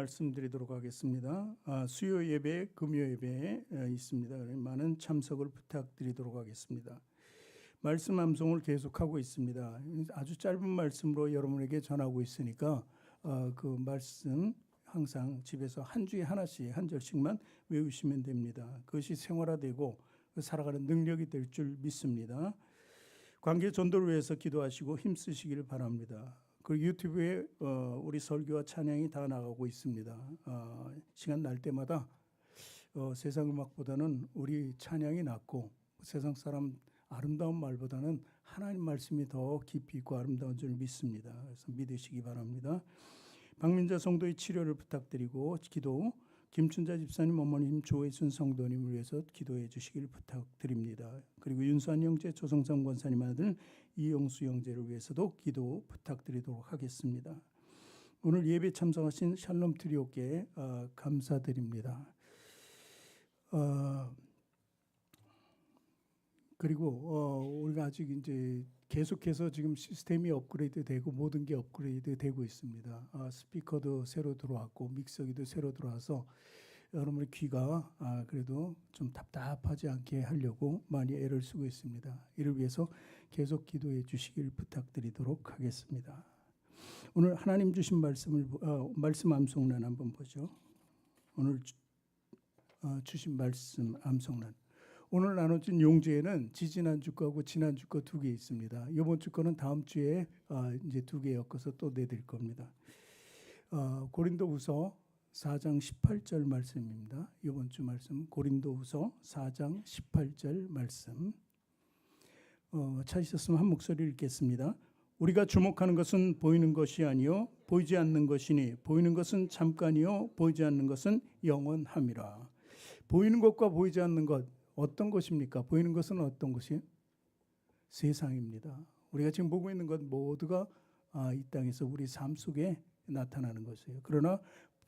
말씀드리도록 하겠습니다. 수요 예배, 금요 예배에 있습니다. 많은 참석을 부탁드리도록 하겠습니다. 말씀 암송을 계속하고 있습니다. 아주 짧은 말씀으로 여러분에게 전하고 있으니까 그 말씀 항상 집에서 한 주에 하나씩 한 절씩만 외우시면 됩니다. 그것이 생활화되고 살아가는 능력이 될 줄 믿습니다. 관계 전도를 위해서 기도하시고 힘쓰시길 바랍니다. 그리고 유튜브에 우리 설교와 찬양이 다 나가고 있습니다. 시간 날 때마다 세상 음악보다는 우리 찬양이 낫고 세상 사람 아름다운 말보다는 하나님 말씀이 더 깊이 있고 아름다운 줄 믿습니다. 그래서 믿으시기 바랍니다. 박민자 성도의 치료를 부탁드리고 기도, 김춘자 집사님 어머님 조혜순 성도님을 위해서 기도해 주시길 부탁드립니다. 그리고 윤수환 형제 조성삼 권사님 아들 이영수 형제를 위해서도 기도 부탁드리도록 하겠습니다. 오늘 예배 참석하신 샬롬 트리오께 감사드립니다. 그리고 우리가 아직 이제 계속해서 지금 시스템이 업그레이드되고 모든 게 업그레이드되고 있습니다. 스피커도 새로 들어왔고 믹서기도 새로 들어와서 여러분의 귀가 그래도 좀 답답하지 않게 하려고 많이 애를 쓰고 있습니다. 이를 위해서 계속 기도해 주시길 부탁드리도록 하겠습니다. 오늘 하나님 주신 말씀 암송란 한번 보죠. 오늘 주신 말씀 암송란. 오늘 나눠진 용지에는 지지난주 거하고 지난주 거 두 개 있습니다. 이번 주 거는 다음 주에 이제 두 개 엮어서 또 내드릴 겁니다. 고린도후서 4장 18절 말씀입니다. 이번 주 말씀 고린도후서 4장 18절 말씀. 찾으셨으면 한 목소리 읽겠습니다. 우리가 주목하는 것은 보이는 것이 아니요 보이지 않는 것이니 보이는 것은 잠깐이요 보이지 않는 것은 영원함이라. 보이는 것과 보이지 않는 것 어떤 것입니까? 보이는 것은 어떤 것이에요? 세상입니다. 우리가 지금 보고 있는 것 모두가 이 땅에서 우리 삶 속에 나타나는 것이에요. 그러나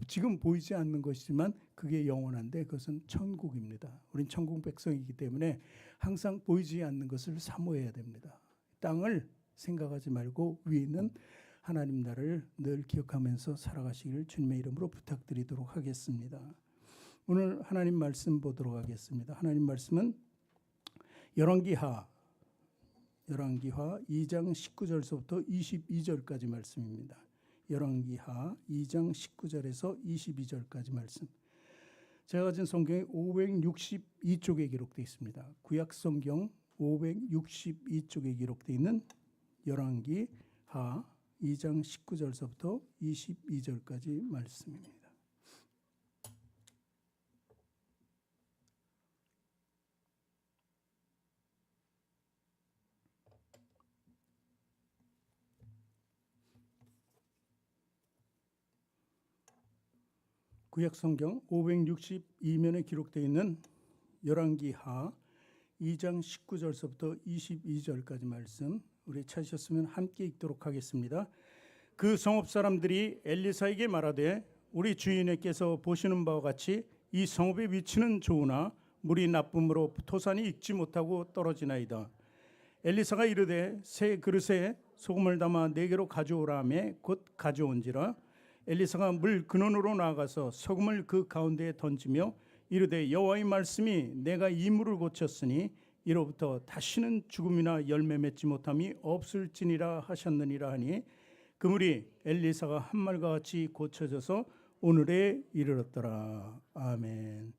지금 보이지 않는 것이지만 그게 영원한데 그것은 천국입니다. 우린 천국 백성이기 때문에 항상 보이지 않는 것을 사모해야 됩니다. 땅을 생각하지 말고 위에 있는 하나님 나라를 늘 기억하면서 살아가시기를 주님의 이름으로 부탁드리도록 하겠습니다. 오늘 하나님 말씀 보도록 하겠습니다. 하나님 말씀은 열왕기하 2장 19절서부터 22절까지 말씀입니다. 열왕기하 2장 19절에서 22절까지 말씀. 제가 가진 성경에 562쪽에 기록되어 있습니다. 구약 성경 562쪽에 기록되어 있는 열왕기하 2장 19절서부터 22절까지 말씀입니다. 구약 성경 562면에 기록되어 있는 열왕기하 2장 19절서부터 22절까지 말씀 우리 찾으셨으면 함께 읽도록 하겠습니다. 그 성읍 사람들이 엘리사에게 말하되 우리 주인에게서 보시는 바와 같이 이 성읍의 위치는 좋으나 물이 나쁨으로 토산이 익지 못하고 떨어지나이다. 엘리사가 이르되 새 그릇에 소금을 담아 네개로 가져오라 하매 곧 가져온지라. 엘리사가 물 근원으로 나아가서 소금을 그 가운데에 던지며 이르되 여호와의 말씀이 내가 이 물을 고쳤으니 이로부터 다시는 죽음이나 열매 맺지 못함이 없을지니라 하셨느니라 하니 그 물이 엘리사가 한 말과 같이 고쳐져서 오늘에 이르렀더라. 아멘.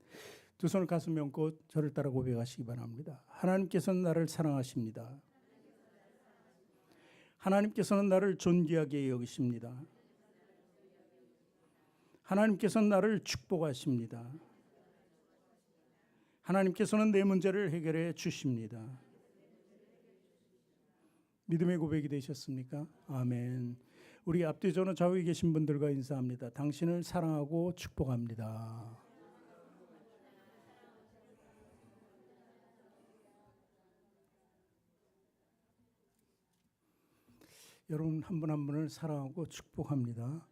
두 손을 가슴에 얹고 저를 따라 고백하시기 바랍니다. 하나님께서는 나를 사랑하십니다. 하나님께서는 나를 존귀하게 여기십니다. 하나님께서는 나를 축복하십니다. 하나님께서는 내 문제를 해결해 주십니다. 믿음의 고백이 되셨습니까? 아멘. 우리 앞뒤 전후 좌우에 계신 분들과 인사합니다. 당신을 사랑하고 축복합니다. 여러분 한 분 한 분을 사랑하고 축복합니다.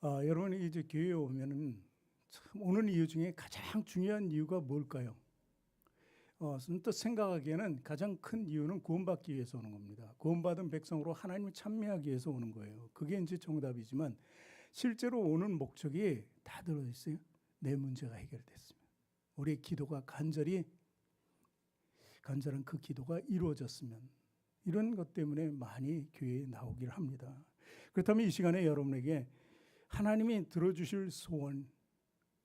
여러분이 이제 교회에 오면은 참 오는 이유 중에 가장 중요한 이유가 뭘까요? 선뜻 생각하기에는 가장 큰 이유는 구원받기 위해서 오는 겁니다. 구원받은 백성으로 하나님을 찬미하기 위해서 오는 거예요. 그게 이제 정답이지만 실제로 오는 목적이 다 들어있어요. 내 문제가 해결됐으면, 우리의 기도가 간절한 그 기도가 이루어졌으면, 이런 것 때문에 많이 교회에 나오기를 합니다. 그렇다면 이 시간에 여러분에게 하나님이 들어주실 소원,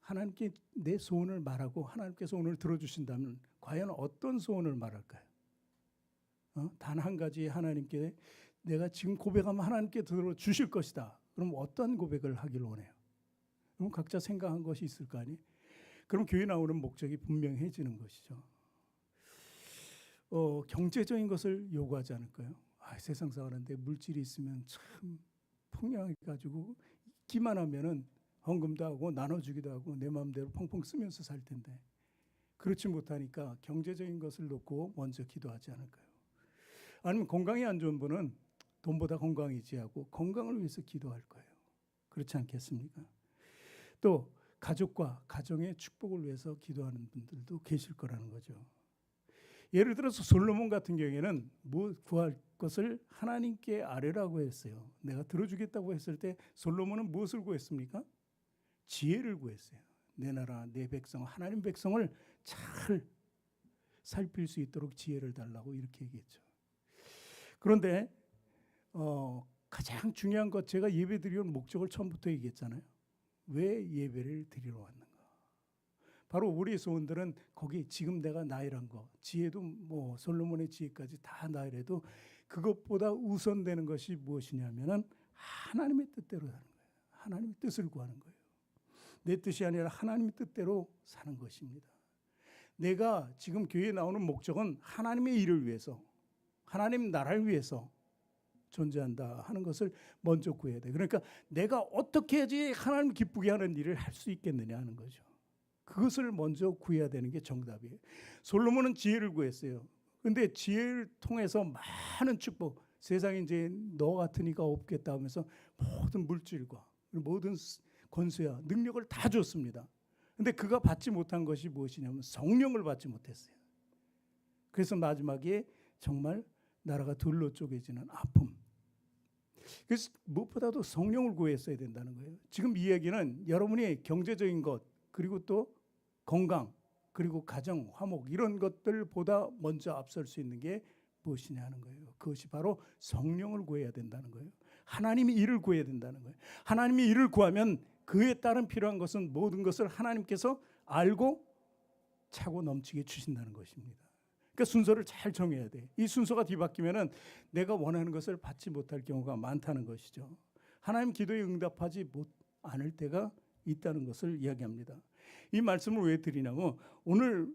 하나님께 내 소원을 말하고 하나님께서 오늘 들어주신다면 과연 어떤 소원을 말할까요? 단 한 가지, 하나님께 내가 지금 고백하면 하나님께 들어주실 것이다. 그럼 어떤 고백을 하길 원해요? 그럼 각자 생각한 것이 있을 거 아니에요? 그럼 교회 나오는 목적이 분명해지는 것이죠. 경제적인 것을 요구하지 않을까요? 세상 사는데 물질이 있으면 참 풍요해가지고 있기만 하면은 헌금도 하고 나눠주기도 하고 내 마음대로 펑펑 쓰면서 살 텐데, 그렇지 못하니까 경제적인 것을 놓고 먼저 기도하지 않을까요? 아니면 건강이 안 좋은 분은 돈보다 건강이지 하고 건강을 위해서 기도할 거예요. 그렇지 않겠습니까? 또 가족과 가정의 축복을 위해서 기도하는 분들도 계실 거라는 거죠. 예를 들어서 솔로몬 같은 경우에는 구할 것을 하나님께 아뢰라고 했어요. 내가 들어주겠다고 했을 때 솔로몬은 무엇을 구했습니까? 지혜를 구했어요. 내 나라, 내 백성, 하나님 백성을 잘 살필 수 있도록 지혜를 달라고 이렇게 얘기했죠. 그런데 가장 중요한 것, 제가 예배 드리는 목적을 처음부터 얘기했잖아요. 왜 예배를 드리러 왔는가? 바로 우리 소원들은 거기 지금 내가 나이란 거, 지혜도 뭐 솔로몬의 지혜까지 다 나이래도 그것보다 우선되는 것이 무엇이냐면은 하나님의 뜻대로 사는 거예요. 하나님의 뜻을 구하는 거예요. 내 뜻이 아니라 하나님의 뜻대로 사는 것입니다. 내가 지금 교회에 나오는 목적은 하나님의 일을 위해서, 하나님 나라를 위해서 존재한다 하는 것을 먼저 구해야 돼. 그러니까 내가 어떻게 해야지 하나님 기쁘게 하는 일을 할 수 있겠느냐 하는 거죠. 그것을 먼저 구해야 되는 게 정답이에요. 솔로몬은 지혜를 구했어요. 근데 지혜를 통해서 많은 축복, 세상에 이제 너 같은 이가 없겠다 하면서 모든 물질과 모든 권세와 능력을 다 줬습니다. 근데 그가 받지 못한 것이 무엇이냐면 성령을 받지 못했어요. 그래서 마지막에 정말 나라가 둘로 쪼개지는 아픔. 그래서 무엇보다도 성령을 구했어야 된다는 거예요. 지금 이 얘기는 여러분이 경제적인 것, 그리고 또 건강, 그리고 가정, 화목 이런 것들보다 먼저 앞설 수 있는 게 무엇이냐 하는 거예요. 그것이 바로 성령을 구해야 된다는 거예요. 하나님이 이를 구해야 된다는 거예요. 하나님이 이를 구하면 그에 따른 필요한 것은 모든 것을 하나님께서 알고 차고 넘치게 주신다는 것입니다. 그러니까 순서를 잘 정해야 돼. 이 순서가 뒤바뀌면은 내가 원하는 것을 받지 못할 경우가 많다는 것이죠. 하나님 기도에 응답하지 않을 때가 있다는 것을 이야기합니다. 이 말씀을 왜 드리냐면 오늘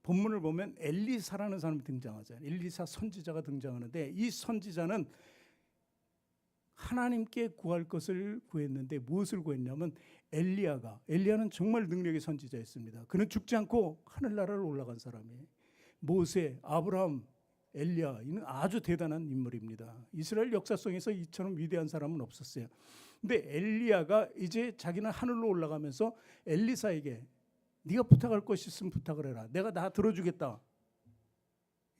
본문을 보면 엘리사라는 사람이 등장하잖아요. 엘리사 선지자가 등장하는데 이 선지자는 하나님께 구할 것을 구했는데 무엇을 구했냐면 엘리야는 정말 능력의 선지자였습니다. 그는 죽지 않고 하늘나라를 올라간 사람이에요. 모세, 아브라함, 엘리야, 이는 아주 대단한 인물입니다. 이스라엘 역사 속에서 이처럼 위대한 사람은 없었어요. 근데 엘리야가 이제 자기는 하늘로 올라가면서 엘리사에게 네가 부탁할 것이 있으면 부탁을 해라. 내가 다 들어주겠다.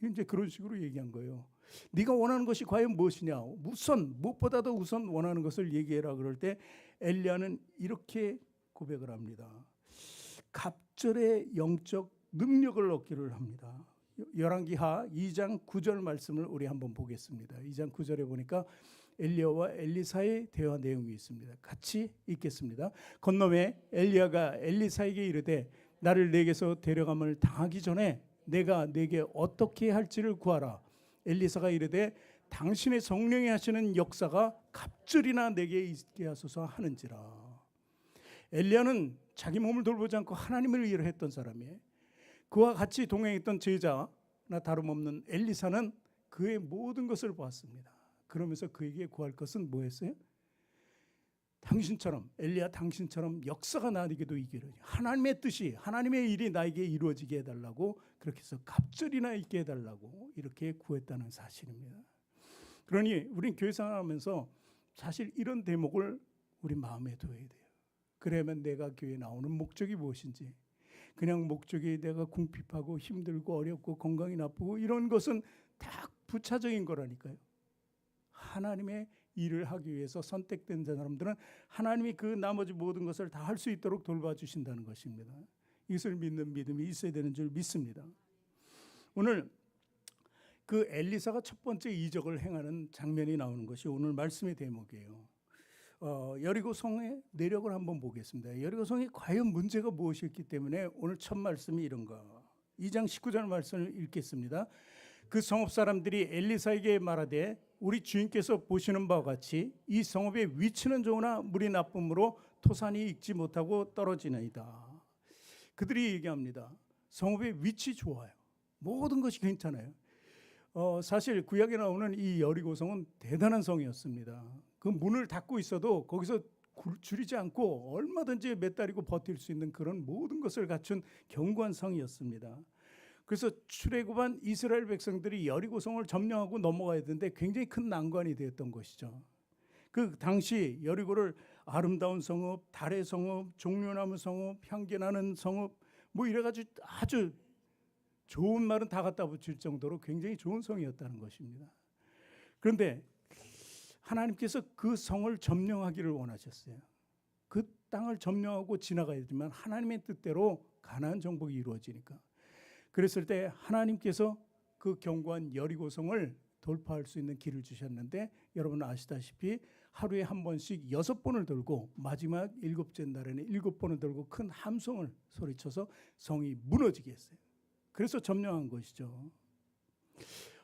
이제 그런 식으로 얘기한 거예요. 네가 원하는 것이 과연 무엇이냐? 무엇보다도 우선 원하는 것을 얘기해라. 그럴 때 엘리야는 이렇게 고백을 합니다. 갑절의 영적 능력을 얻기를 합니다. 열왕기하 2장 9절 말씀을 우리 한번 보겠습니다. 2장 9절에 보니까 엘리야와 엘리사의 대화 내용이 있습니다. 같이 읽겠습니다. 건너매 엘리야가 엘리사에게 이르되 나를 내게서 데려감을 당하기 전에 내가 내게 어떻게 할지를 구하라. 엘리사가 이르되 당신의 성령이 하시는 역사가 갑절이나 내게 있게 하소서 하는지라. 엘리야는 자기 몸을 돌보지 않고 하나님을 위하여 했던 사람이에요. 그와 같이 동행했던 제자나 다름없는 엘리사는 그의 모든 것을 보았습니다. 그러면서 그에게 구할 것은 뭐였어요? 당신처럼, 엘리야 당신처럼 역사가 나에게도 있기를, 하나님의 뜻이, 하나님의 일이 나에게 이루어지게 해달라고, 그렇게 해서 갑절이나 있게 해달라고 이렇게 구했다는 사실입니다. 그러니 우린 교회 생활하면서 사실 이런 대목을 우리 마음에 둬야 돼요. 그러면 내가 교회에 나오는 목적이 무엇인지, 그냥 목적이 내가 궁핍하고 힘들고 어렵고 건강이 나쁘고 이런 것은 다 부차적인 거라니까요. 하나님의 일을 하기 위해서 선택된 사람들은 하나님이 그 나머지 모든 것을 다 할 수 있도록 돌봐주신다는 것입니다. 이것을 믿는 믿음이 있어야 되는 줄 믿습니다. 오늘 그 엘리사가 첫 번째 이적을 행하는 장면이 나오는 것이 오늘 말씀의 대목이에요. 여리고 성의 내력을 한번 보겠습니다. 여리고 성이 과연 문제가 무엇이었기 때문에 오늘 첫 말씀이 이런가. 2장 19절 말씀을 읽겠습니다. 그 성읍 사람들이 엘리사에게 말하되 우리 주인께서 보시는 바와 같이 이 성읍의 위치는 좋으나 물이 나쁨으로 토산이 익지 못하고 떨어지나이다. 그들이 얘기합니다. 성읍의 위치 좋아요. 모든 것이 괜찮아요. 사실 구약에 나오는 이 여리고성은 대단한 성이었습니다. 그 문을 닫고 있어도 거기서 줄이지 않고 얼마든지 매달리고 버틸 수 있는 그런 모든 것을 갖춘 견고한 성이었습니다. 그래서 출애굽한 이스라엘 백성들이 여리고성을 점령하고 넘어가야 되는데 굉장히 큰 난관이 되었던 것이죠. 그 당시 여리고를 아름다운 성읍, 달의 성읍, 종려나무 성읍, 향기나는 성읍 뭐 이래가지고 아주 좋은 말은 다 갖다 붙일 정도로 굉장히 좋은 성이었다는 것입니다. 그런데 하나님께서 그 성을 점령하기를 원하셨어요. 그 땅을 점령하고 지나가야 되지만 하나님의 뜻대로 가나안 정복이 이루어지니까. 그랬을 때 하나님께서 그 견고한 여리고성을 돌파할 수 있는 길을 주셨는데 여러분 아시다시피 하루에 한 번씩 6번을 들고 마지막 7째 날에는 7번을 들고 큰 함성을 소리쳐서 성이 무너지게 했어요. 그래서 점령한 것이죠.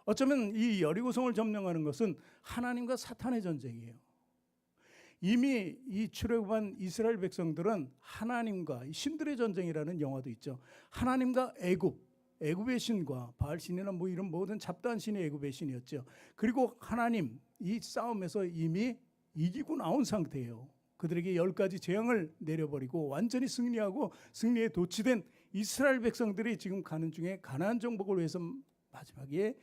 어쩌면 이 여리고성을 점령하는 것은 하나님과 사탄의 전쟁이에요. 이미 이 출애굽한 이스라엘 백성들은 하나님과 신들의 전쟁이라는 영화도 있죠. 하나님과 애굽의 신과 바알 신이나 뭐 이런 모든 잡다한 신이 애굽의 신이었죠. 그리고 하나님 이 싸움에서 이미 이기고 나온 상태예요. 그들에게 10가지 재앙을 내려버리고 완전히 승리하고 승리에 도취된 이스라엘 백성들이 지금 가는 중에 가나안 정복을 위해서 마지막에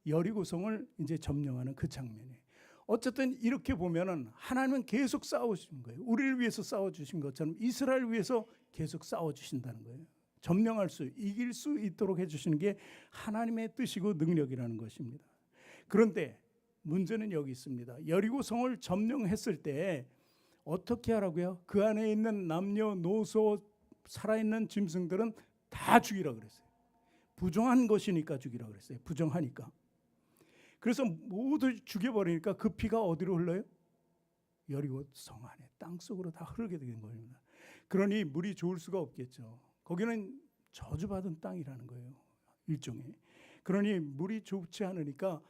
여리고성을 이제 점령하는 그 장면이에요. 어쨌든 이렇게 보면은 하나님은 계속 싸우신 거예요. 우리를 위해서 싸워주신 것처럼 이스라엘을 위해서 계속 싸워주신다는 거예요. 점령할 수, 이길 수 있도록 해주시는 게 하나님의 뜻이고 능력이라는 것입니다. 그런데 문제는 여기 있습니다. 여리고성을 점령했을 때 어떻게 하라고요? 그 안에 있는 남녀노소 살아있는 짐승들은 다 죽이라 그랬어요. 부정한 것이니까 죽이라 그랬어요. 부정하니까. 그래서 모두 죽여버리니까 그 피가 어디로 흘러요? 여리고성 안에 땅속으로 다 흐르게 된 겁니다. 그러니 물이 좋을 수가 없겠죠. 거기는 저주받은 땅이라는 거예요. 일종의. 그러니 물이 좋지 않으니까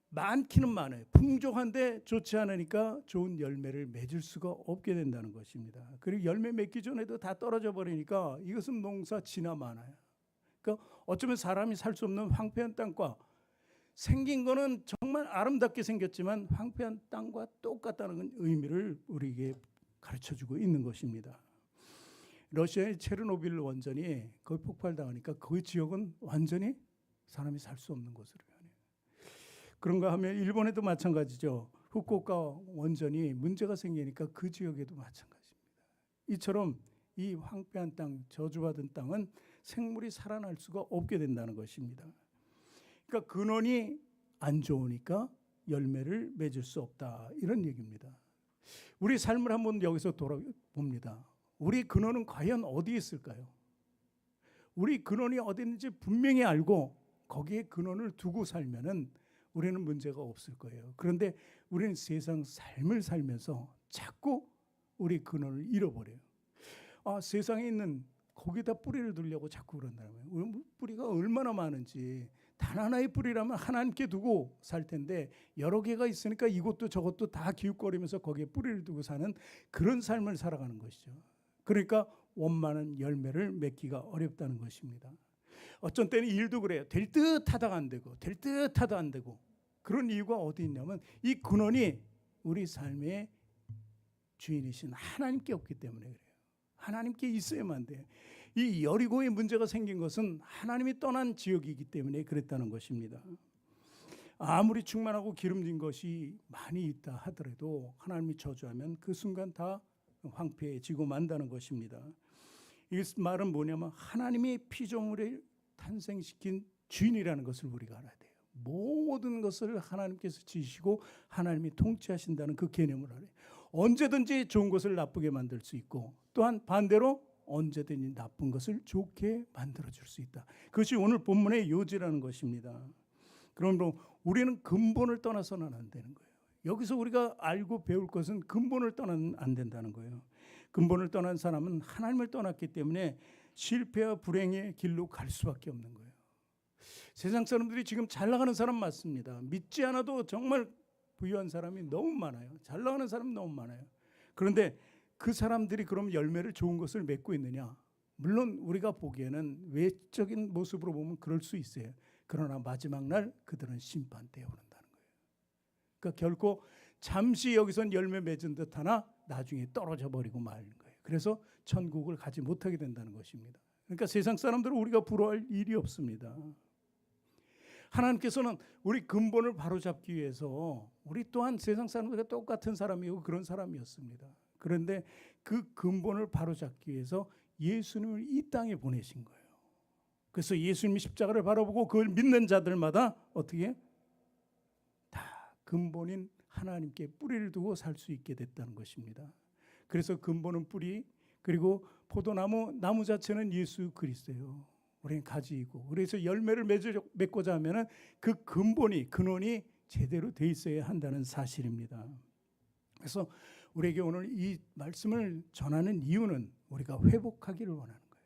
많기는 많아요. 풍족한데 좋지 않으니까 좋은 열매를 맺을 수가 없게 된다는 것입니다. 그리고 열매 맺기 전에도 다 떨어져 버리니까 이것은 농사 지나 많아요. 그러니까 어쩌면 사람이 살 수 없는 황폐한 땅과 생긴 거는 정말 아름답게 생겼지만 황폐한 땅과 똑같다는 의미를 우리에게 가르쳐주고 있는 것입니다. 러시아의 체르노빌 원전이 거의 폭발당하니까 그 지역은 완전히 사람이 살 수 없는 곳으로 변해요. 그런가 하면 일본에도 마찬가지죠. 후쿠오카 원전이 문제가 생기니까 그 지역에도 마찬가지입니다. 이처럼 이 황폐한 땅, 저주받은 땅은 생물이 살아날 수가 없게 된다는 것입니다. 그러니까 근원이 안 좋으니까 열매를 맺을 수 없다, 이런 얘기입니다. 우리 삶을 한번 여기서 돌아봅니다. 우리 근원은 과연 어디에 있을까요? 우리 근원이 어디 있는지 분명히 알고 거기에 근원을 두고 살면은 우리는 문제가 없을 거예요. 그런데 우리는 세상 삶을 살면서 자꾸 우리 근원을 잃어버려요. 세상에 있는 거기다 뿌리를 두려고 자꾸 그런다는 거예요. 뿌리가 얼마나 많은지. 단 하나의 뿌리라면 하나님께 두고 살 텐데 여러 개가 있으니까 이것도 저것도 다 기웃거리면서 거기에 뿌리를 두고 사는 그런 삶을 살아가는 것이죠. 그러니까 원만한 열매를 맺기가 어렵다는 것입니다. 어쩐 때는 일도 그래요. 될 듯 하다가 안 되고 될 듯 하다 안 되고. 그런 이유가 어디 있냐면 이 근원이 우리 삶의 주인이신 하나님께 없기 때문에 그래요. 하나님께 있어야만 돼요. 이 여리고의 문제가 생긴 것은 하나님이 떠난 지역이기 때문에 그랬다는 것입니다. 아무리 충만하고 기름진 것이 많이 있다 하더라도 하나님이 저주하면 그 순간 다 황폐해지고 만다는 것입니다. 이 말은 뭐냐면 하나님이 피조물을 탄생시킨 주인이라는 것을 우리가 알아야 돼요. 모든 것을 하나님께서 지으시고 하나님이 통치하신다는 그 개념을 알아요. 언제든지 좋은 것을 나쁘게 만들 수 있고, 또한 반대로 언제든지 나쁜 것을 좋게 만들어줄 수 있다. 그것이 오늘 본문의 요지라는 것입니다. 그러므로 우리는 근본을 떠나서는 안 되는 거예요. 여기서 우리가 알고 배울 것은 근본을 떠나면 안 된다는 거예요. 근본을 떠난 사람은 하나님을 떠났기 때문에 실패와 불행의 길로 갈 수밖에 없는 거예요. 세상 사람들이 지금 잘 나가는 사람 맞습니다. 믿지 않아도 정말 부유한 사람이 너무 많아요. 잘 나가는 사람이 너무 많아요. 그런데 그 사람들이 그럼 열매를 좋은 것을 맺고 있느냐? 물론 우리가 보기에는 외적인 모습으로 보면 그럴 수 있어요. 그러나 마지막 날 그들은 심판대에 오른다는 거예요. 그러니까 결코 잠시 여기선 열매 맺은 듯하나 나중에 떨어져 버리고 마는 거예요. 그래서 천국을 가지 못하게 된다는 것입니다. 그러니까 세상 사람들은 우리가 부러워할 일이 없습니다. 하나님께서는 우리 근본을 바로잡기 위해서 우리 또한 세상 사람들과 똑같은 사람이고 그런 사람이었습니다. 그런데 그 근본을 바로잡기 위해서 예수님을 이 땅에 보내신 거예요. 그래서 예수님이 십자가를 바라보고 그걸 믿는 자들마다 어떻게 다 근본인 하나님께 뿌리를 두고 살 수 있게 됐다는 것입니다. 그래서 근본은 뿌리, 그리고 포도나무, 나무 자체는 예수 그리스도예요. 우리는 가지이고, 그래서 열매를 맺고자 하면은 그 근원이 제대로 돼 있어야 한다는 사실입니다. 그래서 우리에게 오늘 이 말씀을 전하는 이유는 우리가 회복하기를 원하는 거예요.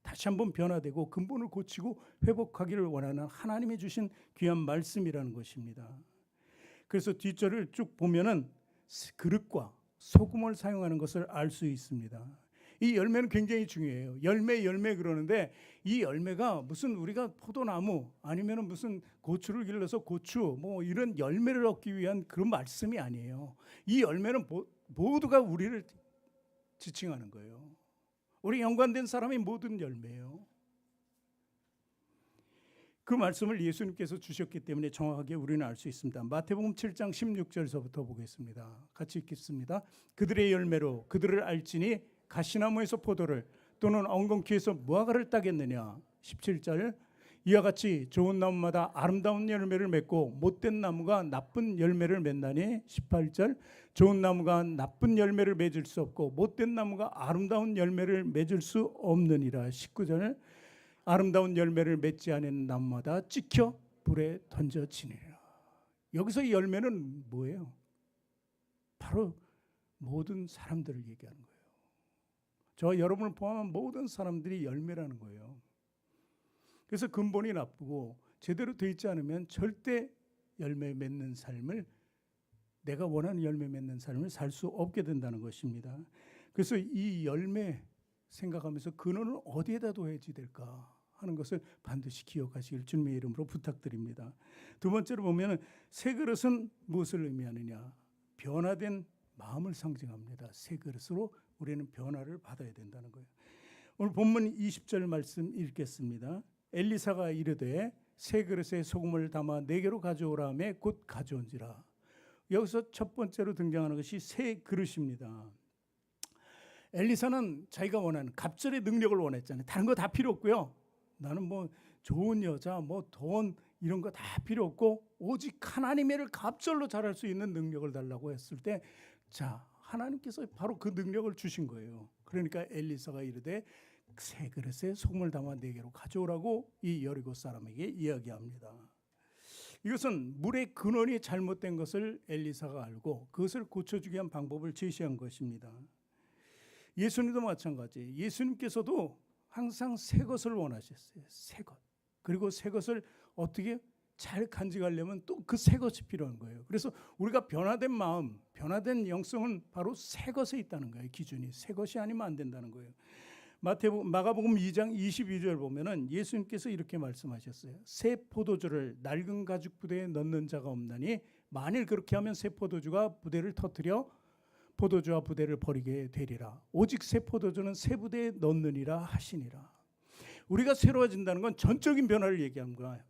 다시 한번 변화되고 근본을 고치고 회복하기를 원하는 하나님이 주신 귀한 말씀이라는 것입니다. 그래서 뒷절을 쭉 보면은 그릇과 소금을 사용하는 것을 알 수 있습니다. 이 열매는 굉장히 중요해요. 열매 그러는데 이 열매가 무슨 우리가 포도나무 아니면 무슨 고추를 길러서 고추 뭐 이런 열매를 얻기 위한 그런 말씀이 아니에요. 이 열매는 모두가 우리를 지칭하는 거예요. 우리 연관된 사람이 모든 열매예요. 그 말씀을 예수님께서 주셨기 때문에 정확하게 우리는 알 수 있습니다. 마태복음 7장 16절서부터 보겠습니다. 같이 읽겠습니다. 그들의 열매로 그들을 알지니 가시나무에서 포도를 또는 엉겅퀴에서 무화과를 따겠느냐. 17절 이와 같이 좋은 나무마다 아름다운 열매를 맺고 못된 나무가 나쁜 열매를 맺나니. 18절 좋은 나무가 나쁜 열매를 맺을 수 없고 못된 나무가 아름다운 열매를 맺을 수 없느니라. 19절 아름다운 열매를 맺지 않은 나무마다 찍혀 불에 던져지니라. 여기서 이 열매는 뭐예요? 바로 모든 사람들을 얘기하는 거예요. 저와 여러분을 포함한 모든 사람들이 열매라는 거예요. 그래서 근본이 나쁘고 제대로 되어 있지 않으면 절대 열매 맺는 삶을, 내가 원하는 열매 맺는 삶을 살 수 없게 된다는 것입니다. 그래서 이 열매 생각하면서 근원을 어디에다 둬야지 될까 하는 것을 반드시 기억하시길 주님의 이름으로 부탁드립니다. 두 번째로 보면 새 그릇은 무엇을 의미하느냐? 변화된 마음을 상징합니다. 새 그릇으로 우리는 변화를 받아야 된다는 거예요. 오늘 본문 20절 말씀 읽겠습니다. 엘리사가 이르되 새 그릇에 소금을 담아 내게로 가져오라 하매 곧 가져온지라. 여기서 첫 번째로 등장하는 것이 새 그릇입니다. 엘리사는 자기가 원하는 갑절의 능력을 원했잖아요. 다른 거 다 필요 없고요. 나는 뭐 좋은 여자, 뭐 돈 이런 거 다 필요 없고 오직 하나님의 일을 갑절로 잘할 수 있는 능력을 달라고 했을 때, 자, 하나님께서 바로 그 능력을 주신 거예요. 그러니까 엘리사가 이르되 새 그릇에 소금을 담아 내게로 가져오라고 이 여리고 사람에게 이야기합니다. 이것은 물의 근원이 잘못된 것을 엘리사가 알고 그것을 고쳐주기 위한 방법을 제시한 것입니다. 예수님도 마찬가지. 예수님께서도 항상 새 것을 원하셨어요. 새 것. 그리고 새 것을 어떻게 잘 간직하려면 또 그 새 것이 필요한 거예요. 그래서 우리가 변화된 마음, 변화된 영성은 바로 새 것에 있다는 거예요. 기준이 새 것이 아니면 안 된다는 거예요. 마가복음 2장 22절 보면은 예수님께서 이렇게 말씀하셨어요. 새 포도주를 낡은 가죽 부대에 넣는 자가 없나니 만일 그렇게 하면 새 포도주가 부대를 터뜨려 포도주와 부대를 버리게 되리라. 오직 새 포도주는 새 부대에 넣느니라 하시니라. 우리가 새로워진다는 건 전적인 변화를 얘기하는 거예요.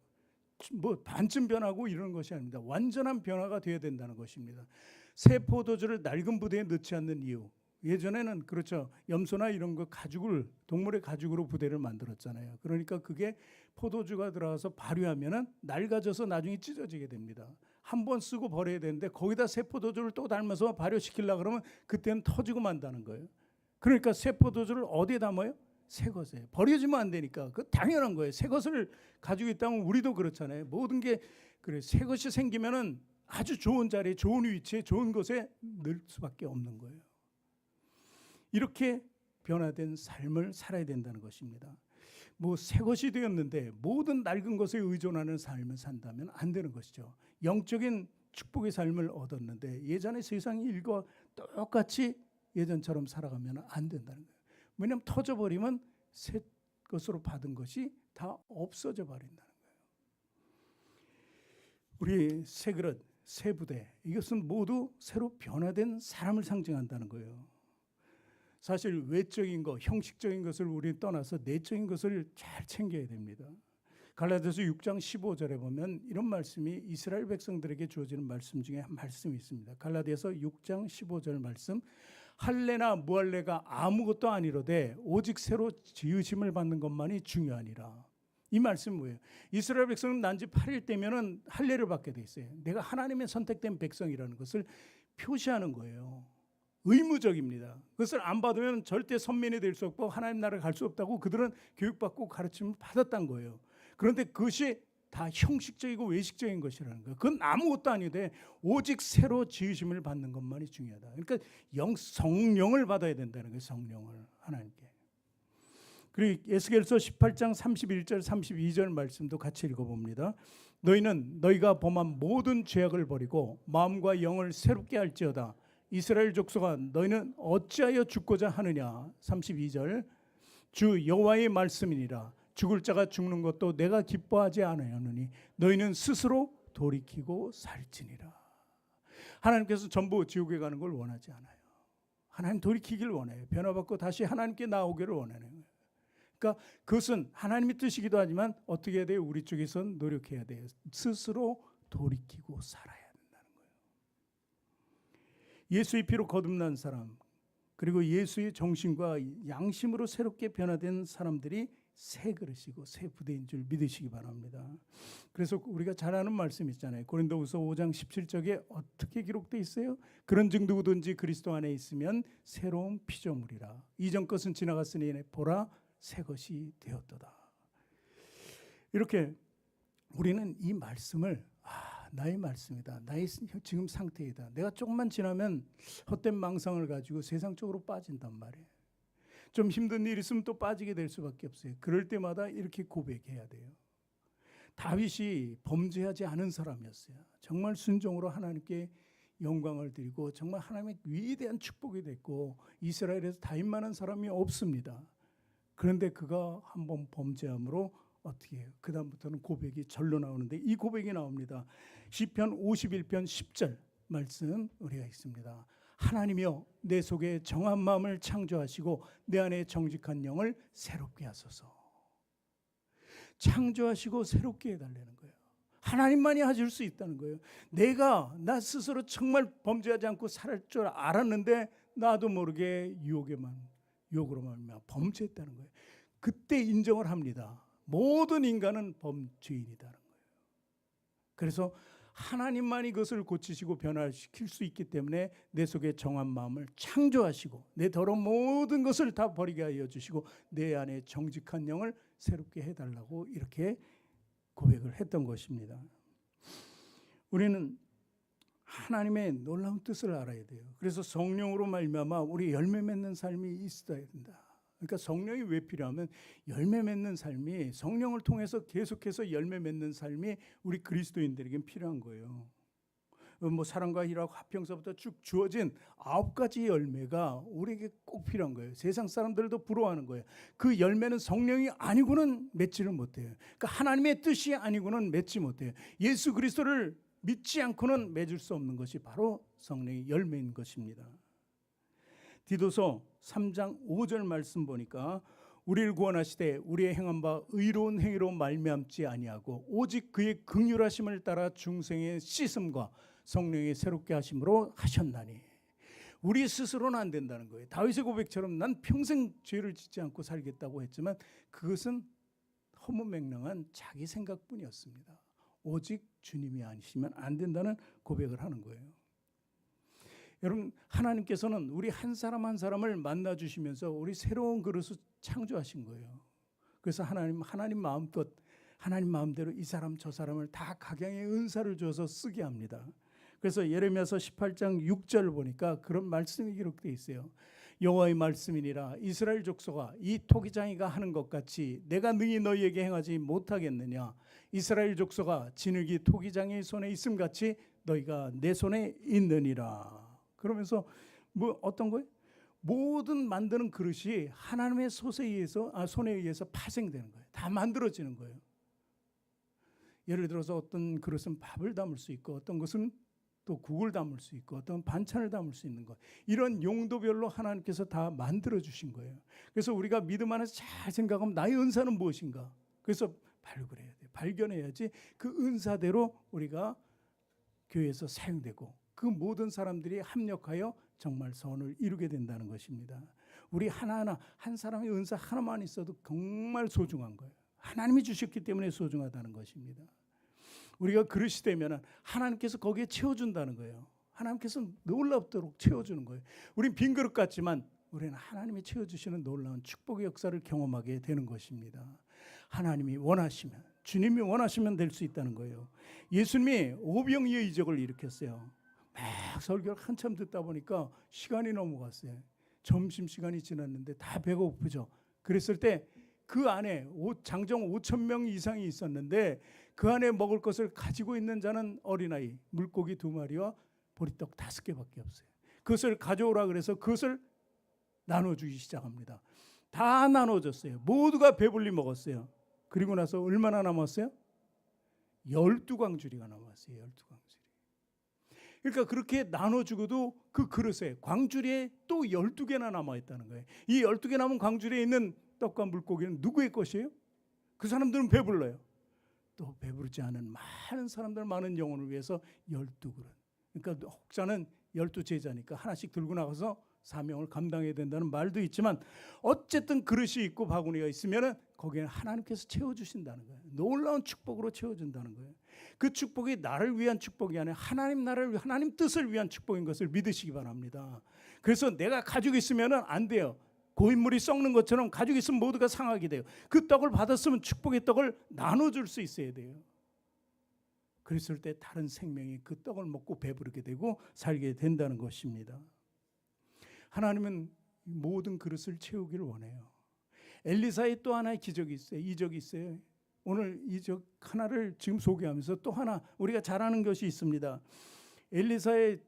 뭐 반쯤 변하고 이런 것이 아닙니다. 완전한 변화가 되어야 된다는 것입니다. 새 포도주를 낡은 부대에 넣지 않는 이유, 예전에는 그렇죠. 염소나 이런 거 가죽을 동물의 가죽으로 부대를 만들었잖아요. 그러니까 그게 포도주가 들어가서 발효하면은 낡아져서 나중에 찢어지게 됩니다. 한 번 쓰고 버려야 되는데 거기다 새 포도주를 또 달면서 발효시키려고 그러면 그때는 터지고 만다는 거예요. 그러니까 새 포도주를 어디에 담아요? 새 것에. 버려지면 안 되니까. 그 당연한 거예요. 새 것을 가지고 있다면 우리도 그렇잖아요. 모든 게 그래. 새 것이 생기면은 아주 좋은 자리에, 좋은 위치에, 좋은 곳에 늘 수밖에 없는 거예요. 이렇게 변화된 삶을 살아야 된다는 것입니다. 뭐 새 것이 되었는데 모든 낡은 것에 의존하는 삶을 산다면 안 되는 것이죠. 영적인 축복의 삶을 얻었는데 예전의 세상 일과 똑같이 예전처럼 살아가면 안 된다는 거예요. 왜냐하면 터져버리면 새 것으로 받은 것이 다 없어져 버린다는 거예요. 우리 새 그릇, 새 부대, 이것은 모두 새로 변화된 사람을 상징한다는 거예요. 사실 외적인 것, 형식적인 것을 우리는 떠나서 내적인 것을 잘 챙겨야 됩니다. 갈라디아서 6장 15절에 보면 이런 말씀이 이스라엘 백성들에게 주어지는 말씀 중에 한 말씀이 있습니다. 갈라디아서 6장 15절 말씀, 할례나 무할례가 아무것도 아니로되 오직 새로 지으심을 받는 것만이 중요하니라. 이 말씀은 뭐예요? 이스라엘 백성은 난 지 8일 때면은 할례를 받게 돼 있어요. 내가 하나님의 선택된 백성이라는 것을 표시하는 거예요. 의무적입니다. 그것을 안 받으면 절대 선민이 될 수 없고 하나님 나라에 갈 수 없다고 그들은 교육받고 가르침을 받았던 거예요. 그런데 그것이 다 형식적이고 외식적인 것이라는 거예요. 그건 아무것도 아닌데 오직 새로 지으심을 받는 것만이 중요하다. 그러니까 성령을 받아야 된다는 거예요. 성령을 하나님께. 그리고 에스겔서 18장 31절 32절 말씀도 같이 읽어봅니다. 너희는 너희가 범한 모든 죄악을 버리고 마음과 영을 새롭게 할지어다. 이스라엘 족속아 너희는 어찌하여 죽고자 하느냐. 32절 주 여호와의 말씀이니라. 죽을 자가 죽는 것도 내가 기뻐하지 아니하노니 너희는 스스로 돌이키고 살지니라. 하나님께서 전부 지옥에 가는 걸 원하지 않아요. 하나님 돌이키기를 원해요. 변화받고 다시 하나님께 나오기를 원하는 거예요. 그러니까 그것은 하나님의 뜻이기도 하지만 어떻게 해야 돼요? 우리 쪽에서 노력해야 돼요. 스스로 돌이키고 살아야 된다는 거예요. 예수의 피로 거듭난 사람, 그리고 예수의 정신과 양심으로 새롭게 변화된 사람들이 새 그릇이고 새 부대인 줄 믿으시기 바랍니다. 그래서 우리가 잘 아는 말씀 있잖아요. 고린도후서 5장 17절에 어떻게 기록되어 있어요? 그런 즉 누구든지 그리스도 안에 있으면 새로운 피조물이라. 이전 것은 지나갔으니 보라 새 것이 되었도다. 이렇게 우리는 이 말씀을 나의 말씀이다. 나의 지금 상태이다. 내가 조금만 지나면 헛된 망상을 가지고 세상 쪽으로 빠진단 말이에요. 좀 힘든 일 있으면 또 빠지게 될 수밖에 없어요. 그럴 때마다 이렇게 고백해야 돼요. 다윗이 범죄하지 않은 사람이었어요. 정말 순종으로 하나님께 영광을 드리고 정말 하나님의 위대한 축복이 됐고 이스라엘에서 다윗만한 사람이 없습니다. 그런데 그가 한번 범죄함으로 어떻게 해요? 그 다음부터는 고백이 절로 나오는데 이 고백이 나옵니다. 시편 51편 10절 말씀 우리가 있습니다. 하나님이여 내 속에 정한 마음을 창조하시고 내 안에 정직한 영을 새롭게 하소서. 창조하시고 새롭게 해달라는 거예요. 하나님만이 하실 수 있다는 거예요. 내가 나 스스로 정말 범죄하지 않고 살 줄 알았는데 나도 모르게 유혹으로만 범죄했다는 거예요. 그때 인정을 합니다. 모든 인간은 범죄인이다는 거예요. 그래서 하나님만이 그것을 고치시고 변화시킬 수 있기 때문에 내 속에 정한 마음을 창조하시고 내 더러운 모든 것을 다 버리게 하여 주시고 내 안에 정직한 영을 새롭게 해달라고 이렇게 고백을 했던 것입니다. 우리는 하나님의 놀라운 뜻을 알아야 돼요. 그래서 성령으로 말미암아 우리 열매 맺는 삶이 있어야 된다. 그러니까 성령이 왜 필요하면 열매 맺는 삶이 성령을 통해서 계속해서 열매 맺는 삶이 우리 그리스도인들에겐 필요한 거예요. 뭐 사랑과 희락 화평서부터 쭉 주어진 9가지 열매가 우리에게 꼭 필요한 거예요. 세상 사람들도 부러워하는 거예요. 그 열매는 성령이 아니고는 맺지를 못해요. 그러니까 하나님의 뜻이 아니고는 맺지 못해요. 예수 그리스도를 믿지 않고는 맺을 수 없는 것이 바로 성령의 열매인 것입니다. 디도서 3장 5절 말씀 보니까 우리를 구원하시되 우리의 행한 바 의로운 행위로 말미암지 아니하고 오직 그의 긍휼하심을 따라 중생의 씻음과 성령의 새롭게 하심으로 하셨나니. 우리 스스로는 안 된다는 거예요. 다윗의 고백처럼 난 평생 죄를 짓지 않고 살겠다고 했지만 그것은 허무맹랑한 자기 생각뿐이었습니다. 오직 주님이 아니시면 안 된다는 고백을 하는 거예요. 여러분, 하나님께서는 우리 한 사람 한 사람을 만나 주시면서 우리 새로운 그릇을 창조하신 거예요. 그래서 하나님 마음껏 하나님 마음대로 이 사람 저 사람을 다 각양의 은사를 줘서 쓰게 합니다. 그래서 예레미야서 18장 6절 보니까 그런 말씀이 기록되어 있어요. 여호와의 말씀이니라 이스라엘 족속아 이 토기장이가 하는 것 같이 내가 능히 너희에게 행하지 못하겠느냐. 이스라엘 족속아 진흙이 토기장의 손에 있음 같이 너희가 내 손에 있느니라. 그러면서 뭐 어떤 거예요? 모든 만드는 그릇이 하나님의 손에 의해서 파생되는 거예요. 다 만들어지는 거예요. 예를 들어서 어떤 그릇은 밥을 담을 수 있고 어떤 것은 또 국을 담을 수 있고 어떤 반찬을 담을 수 있는 것, 이런 용도별로 하나님께서 다 만들어 주신 거예요. 그래서 우리가 믿음 안에서 잘 생각하면 나의 은사는 무엇인가, 그래서 발굴해야 돼. 발견해야지 그 은사대로 우리가 교회에서 사용되고 그 모든 사람들이 합력하여 정말 선을 이루게 된다는 것입니다. 우리 하나하나 한 사람의 은사 하나만 있어도 정말 소중한 거예요. 하나님이 주셨기 때문에 소중하다는 것입니다. 우리가 그릇이 되면 하나님께서 거기에 채워준다는 거예요. 하나님께서 놀랍도록 채워주는 거예요. 우린 빈 그릇 같지만 우리는 하나님이 채워주시는 놀라운 축복의 역사를 경험하게 되는 것입니다. 하나님이 원하시면, 주님이 원하시면 될 수 있다는 거예요. 예수님이 오병이의 이적을 일으켰어요. 막 설교를 한참 듣다 보니까 시간이 넘어갔어요. 점심시간이 지났는데 다 배가 고프죠. 그랬을 때 그 안에 장정 5천 명 이상이 있었는데 그 안에 먹을 것을 가지고 있는 자는 어린아이 물고기 2마리와 보리떡 5개밖에 없어요. 그것을 가져오라 그래서 그것을 나눠주기 시작합니다. 다 나눠줬어요. 모두가 배불리 먹었어요. 그리고 나서 얼마나 남았어요? 12광주리가 남았어요. 12광주리. 그러니까 그렇게 나눠주고도 그 그릇에 광주리에 또 12개나 남아있다는 거예요. 이 12개 남은 광주리에 있는 떡과 물고기는 누구의 것이에요? 그 사람들은 배불러요. 또 배부르지 않은 많은 사람들, 많은 영혼을 위해서 12그릇. 그러니까 혹자는 12제자니까 하나씩 들고 나가서 사명을 감당해야 된다는 말도 있지만 어쨌든 그릇이 있고 바구니가 있으면 거기에는 하나님께서 채워주신다는 거예요. 놀라운 축복으로 채워준다는 거예요. 그 축복이 나를 위한 축복이 아니라 하나님 나라를 위한, 하나님 뜻을 위한 축복인 것을 믿으시기 바랍니다. 그래서 내가 가지고 있으면 안 돼요. 고인물이 썩는 것처럼 가지고 있으면 모두가 상하게 돼요. 그 떡을 받았으면 축복의 떡을 나눠줄 수 있어야 돼요. 그랬을 때 다른 생명이 그 떡을 먹고 배부르게 되고 살게 된다는 것입니다. 하나님은 모든 그릇을 채우기를 원해요. 엘리사의 또 하나의 기적이 있어요. 이적이 있어요. 오늘 이적 하나를 지금 소개하면서 또 하나 우리가 잘 아는 것이 있습니다. 엘리사의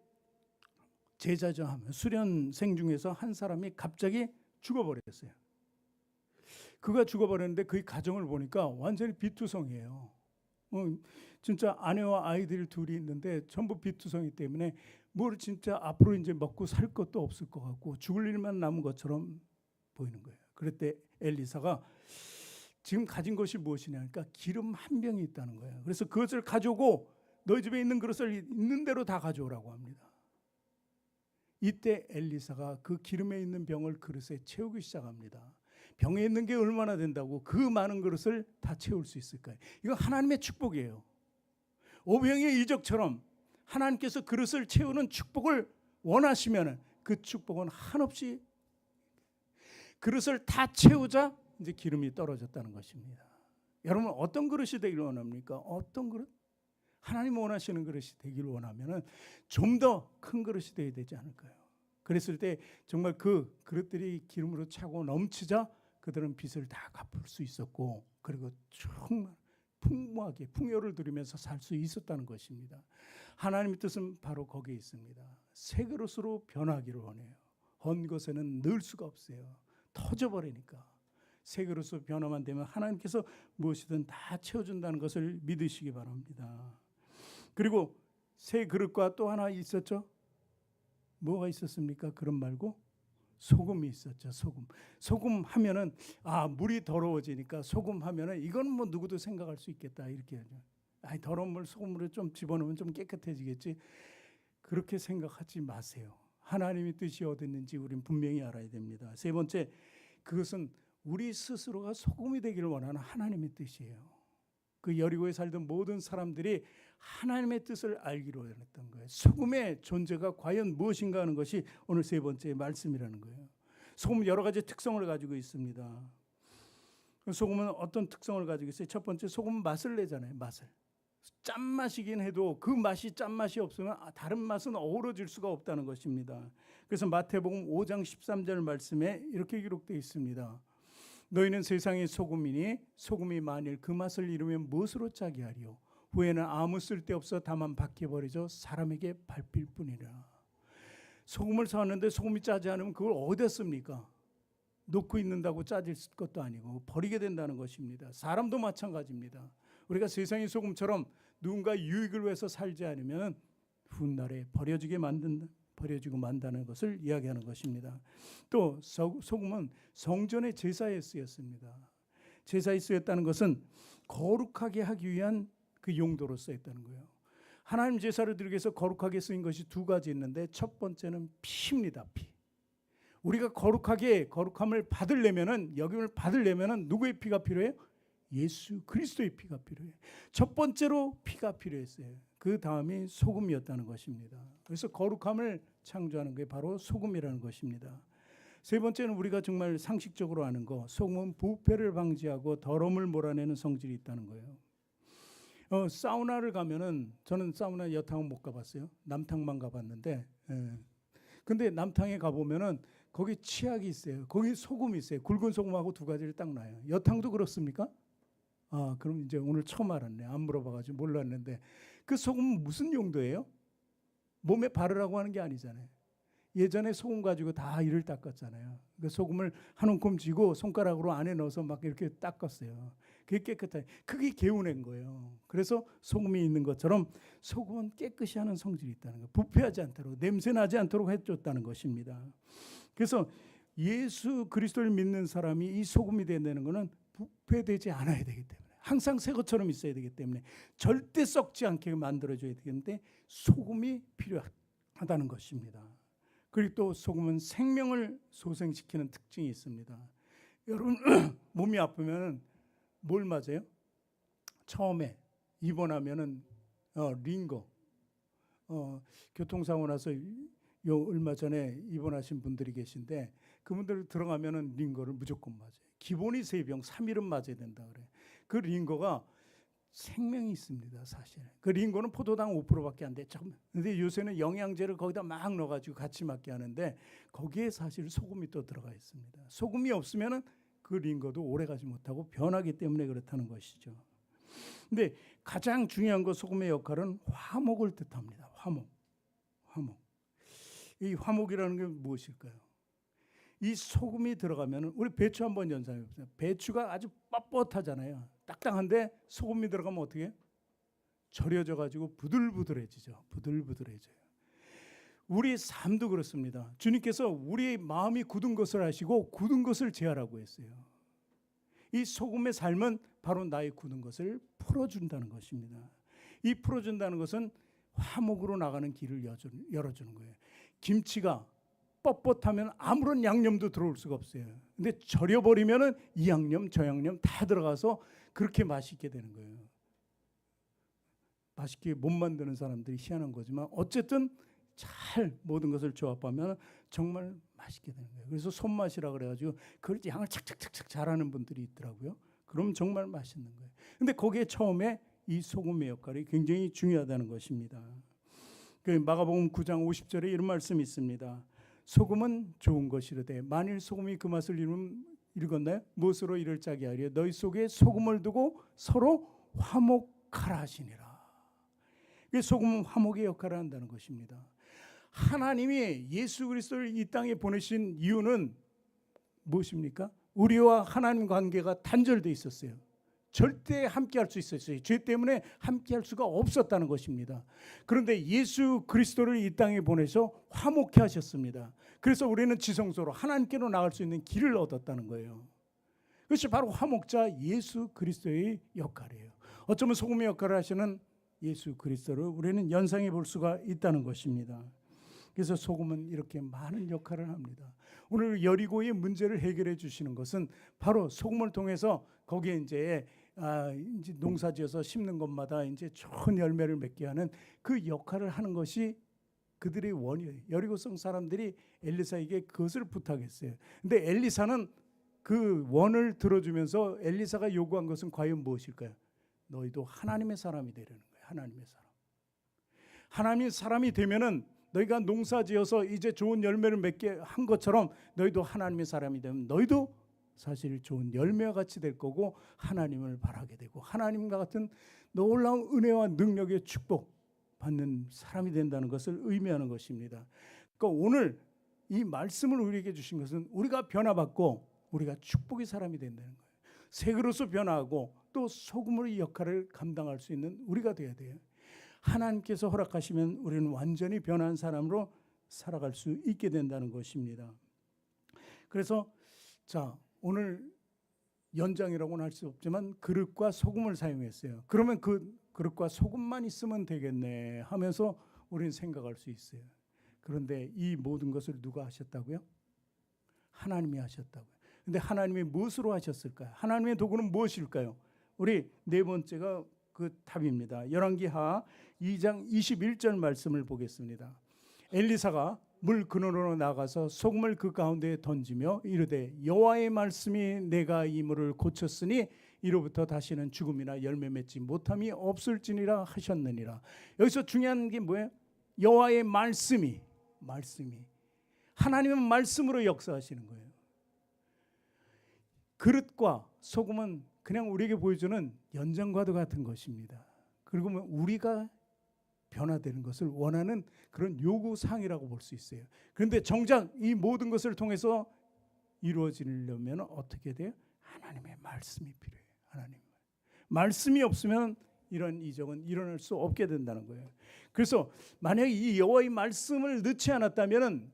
제자죠 하면 수련생 중에서 한 사람이 갑자기 죽어버렸어요. 그가 죽어버렸는데 그 가정을 보니까 완전히 비투성이에요. 진짜 아내와 아이들 둘이 있는데 전부 비투성이 때문에 뭘 진짜 앞으로 이제 먹고 살 것도 없을 것 같고 죽을 일만 남은 것처럼 보이는 거예요. 그랬더니 엘리사가 지금 가진 것이 무엇이냐 하니까 기름 한 병이 있다는 거예요. 그래서 그것을 가져오고 너희 집에 있는 그릇을 있는 대로 다 가져오라고 합니다. 이때 엘리사가 그 기름에 있는 병을 그릇에 채우기 시작합니다. 병에 있는 게 얼마나 된다고 그 많은 그릇을 다 채울 수 있을까요? 이거 하나님의 축복이에요. 오병이의 이적처럼 하나님께서 그릇을 채우는 축복을 원하시면 그 축복은 한없이 그릇을 다 채우자 이제 기름이 떨어졌다는 것입니다. 여러분 어떤 그릇이 되기를 원합니까? 어떤 그릇? 하나님 원하시는 그릇이 되기를 원하면 좀 더 큰 그릇이 되어야 되지 않을까요? 그랬을 때 정말 그 그릇들이 기름으로 차고 넘치자 그들은 빚을 다 갚을 수 있었고 그리고 정말 풍부하게 풍요를 누리면서 살 수 있었다는 것입니다. 하나님의 뜻은 바로 거기에 있습니다. 새 그릇으로 변하기를 원해요. 헌 것에는 넣을 수가 없어요. 터져버리니까. 새 그릇으로 변화만 되면 하나님께서 무엇이든 다 채워준다는 것을 믿으시기 바랍니다. 그리고 새 그릇과 또 하나 있었죠. 뭐가 있었습니까? 그릇 말고 소금이 있었죠. 소금 하면은 물이 더러워지니까 소금 하면은 이건 뭐 누구도 생각할 수 있겠다 이렇게 하죠. 더러운 물 소금으로 좀 집어넣으면 좀 깨끗해지겠지. 그렇게 생각하지 마세요. 하나님의 뜻이 어디 있는지 우리는 분명히 알아야 됩니다. 세 번째, 그것은 우리 스스로가 소금이 되기를 원하는 하나님의 뜻이에요. 그 여리고에 살던 모든 사람들이 하나님의 뜻을 알기로 했던 거예요. 소금의 존재가 과연 무엇인가 하는 것이 오늘 세 번째 말씀이라는 거예요. 소금은 여러 가지 특성을 가지고 있습니다. 소금은 어떤 특성을 가지고 있어요? 첫 번째, 소금은 맛을 내잖아요. 맛을. 짠맛이긴 해도 그 맛이 짠맛이 없으면 다른 맛은 어우러질 수가 없다는 것입니다. 그래서 마태복음 5장 13절 말씀에 이렇게 기록되어 있습니다. 너희는 세상의 소금이니 소금이 만일 그 맛을 잃으면 무엇으로 짜게 하리요? 후에는 아무 쓸데없어 다만 밖에 버려져 사람에게 밟힐 뿐이라. 소금을 사왔는데 소금이 짜지 않으면 그걸 어디다 씁니까? 놓고 있는다고 짜질 것도 아니고 버리게 된다는 것입니다. 사람도 마찬가지입니다. 우리가 세상의 소금처럼 누군가 유익을 위해서 살지 않으면 훗날에 버려지고 만다는 것을 이야기하는 것입니다. 또 소금은 성전의 제사에 쓰였습니다. 제사에 쓰였다는 것은 거룩하게 하기 위한 그 용도로 쓰였다는 거예요. 하나님 제사를 드리기 위해서 거룩하게 쓰인 것이 두 가지 있는데 첫 번째는 피입니다. 피. 우리가 거룩함을 받으려면은, 역임을 받으려면은 누구의 피가 필요해요? 예수 그리스도의 피가 필요해요. 첫 번째로 피가 필요했어요. 그 다음이 소금이었다는 것입니다. 그래서 거룩함을 창조하는 게 바로 소금이라는 것입니다. 세 번째는 우리가 정말 상식적으로 아는 거, 소금은 부패를 방지하고 더러움을 몰아내는 성질이 있다는 거예요. 사우나를 가면은, 저는 사우나 여탕은 못 가봤어요. 남탕만 가봤는데, 근데 남탕에 가보면은 거기 치약이 있어요. 거기 소금이 있어요. 굵은 소금하고 두 가지를 딱 놔요. 여탕도 그렇습니까? 그럼 이제 오늘 처음 알았네. 안 물어봐가지고 몰랐는데, 그 소금은 무슨 용도예요? 몸에 바르라고 하는 게 아니잖아요. 예전에 소금 가지고 다 이를 닦았잖아요. 그 소금을 한 움큼 쥐고 손가락으로 안에 넣어서 막 이렇게 닦았어요. 그게 깨끗하게. 그게 개운한 거예요. 그래서 소금이 있는 것처럼 소금은 깨끗이 하는 성질이 있다는 거예요. 부패하지 않도록, 냄새 나지 않도록 해줬다는 것입니다. 그래서 예수 그리스도를 믿는 사람이 이 소금이 된다는 것은 부패되지 않아야 되기 때문에, 항상 새 것처럼 있어야 되기 때문에, 절대 썩지 않게 만들어줘야 되기 때문에 소금이 필요하다는 것입니다. 그리고 또 소금은 생명을 소생시키는 특징이 있습니다. 여러분 몸이 아프면 뭘 맞아요? 처음에 입원하면은 링거, 교통사고 나서 얼마 전에 입원하신 분들이 계신데, 그분들 들어가면은 링거를 무조건 맞아요. 기본이 3병, 3일은 맞아야 된다 그래. 그 링거가 생명이 있습니다, 사실. 그 링거는 포도당 5%밖에 안 돼. 근데 요새는 영양제를 거기다 막 넣어가지고 같이 맞게 하는데, 거기에 사실 소금이 또 들어가 있습니다. 소금이 없으면은 그 링거도 오래가지 못하고 변하기 때문에 그렇다는 것이죠. 근데 가장 중요한 거, 소금의 역할은 화목을 뜻합니다. 화목. 이 화목이라는 게 무엇일까요? 이 소금이 들어가면, 우리 배추 한번 연상해 보세요. 배추가 아주 뻣뻣하잖아요. 딱딱한데 소금이 들어가면 어떻게 해요? 절여져 가지고 부들부들해지죠. 부들부들해져요. 우리 삶도 그렇습니다. 주님께서 우리의 마음이 굳은 것을 아시고 굳은 것을 제하라고 했어요. 이 소금의 삶은 바로 나의 굳은 것을 풀어준다는 것입니다. 이 풀어준다는 것은 화목으로 나가는 길을 열어주는 거예요. 김치가 뻣뻣하면 아무런 양념도 들어올 수가 없어요. 근데 절여버리면은 이 양념 저 양념 다 들어가서 그렇게 맛있게 되는 거예요. 맛있게 못 만드는 사람들이 희한한 거지만 어쨌든 잘 모든 것을 조합하면 정말 맛있게 되는 거예요. 그래서 손맛이라 그래가지고 그걸 양을 착착착착 잘하는 분들이 있더라고요. 그럼 정말 맛있는 거예요. 근데 거기에 처음에 이 소금의 역할이 굉장히 중요하다는 것입니다. 그 마가복음 9장 50절에 이런 말씀이 있습니다. 소금은 좋은 것이로되 만일 소금이 그 맛을 잃으면, 읽었나요? 무엇으로 이를 짜게 하리요? 너희 속에 소금을 두고 서로 화목하라 하시니라. 소금은 화목의 역할을 한다는 것입니다. 하나님이 예수 그리스도를 이 땅에 보내신 이유는 무엇입니까? 우리와 하나님 관계가 단절되어 있었어요. 절대 함께할 수 있었어요. 죄 때문에 함께할 수가 없었다는 것입니다. 그런데 예수 그리스도를 이 땅에 보내서 화목케 하셨습니다. 그래서 우리는 지성소로 하나님께로 나갈 수 있는 길을 얻었다는 거예요. 그것이 바로 화목자 예수 그리스도의 역할이에요. 어쩌면 소금의 역할을 하시는 예수 그리스도를 우리는 연상해 볼 수가 있다는 것입니다. 그래서 소금은 이렇게 많은 역할을 합니다. 오늘 여리고의 문제를 해결해 주시는 것은 바로 소금을 통해서 거기에 이제 농사지어서 심는 것마다 이제 좋은 열매를 맺게 하는 그 역할을 하는 것이 그들의 원이에요. 여리고성 사람들이 엘리사에게 그것을 부탁했어요. 근데 엘리사는 그 원을 들어주면서 엘리사가 요구한 것은 과연 무엇일까요? 너희도 하나님의 사람이 되려는 거예요. 하나님의 사람. 하나님의 사람이 되면은 너희가 농사지어서 이제 좋은 열매를 맺게 한 것처럼 너희도 하나님의 사람이 되면 너희도 사실 좋은 열매와 같이 될 거고 하나님을 바라게 되고 하나님과 같은 놀라운 은혜와 능력의 축복 받는 사람이 된다는 것을 의미하는 것입니다. 그러니까 오늘 이 말씀을 우리에게 주신 것은 우리가 변화받고 우리가 축복의 사람이 된다는 거예요. 새 그릇으로 변화하고 또 소금의 역할을 감당할 수 있는 우리가 되어야 돼요. 하나님께서 허락하시면 우리는 완전히 변한 사람으로 살아갈 수 있게 된다는 것입니다. 그래서 자, 오늘 연장이라고는 할 수 없지만 그릇과 소금을 사용했어요. 그러면 그 그릇과 소금만 있으면 되겠네 하면서 우리는 생각할 수 있어요. 그런데 이 모든 것을 누가 하셨다고요? 하나님이 하셨다고요. 근데 하나님이 무엇으로 하셨을까요? 하나님의 도구는 무엇일까요? 우리 네 번째가 그 답입니다. 열왕기하 2장 21절 말씀을 보겠습니다. 엘리사가 물 근원으로 나가서 소금을 그 가운데에 던지며 이르되 여호와의 말씀이 내가 이 물을 고쳤으니 이로부터 다시는 죽음이나 열매 맺지 못함이 없을지니라 하셨느니라. 여기서 중요한 게 뭐예요? 여호와의 말씀이 하나님의 말씀으로 역사하시는 거예요. 그릇과 소금은 그냥 우리에게 보여주는 연장과도 같은 것입니다. 그리고 우리가 변화되는 것을 원하는 그런 요구사항이라고 볼 수 있어요. 그런데 정작 이 모든 것을 통해서 이루어지려면 어떻게 돼요? 하나님의 말씀이 필요해요. 하나님 말씀이 없으면 이런 이적은 일어날 수 없게 된다는 거예요. 그래서 만약에 이 여호와의 말씀을 넣지 않았다면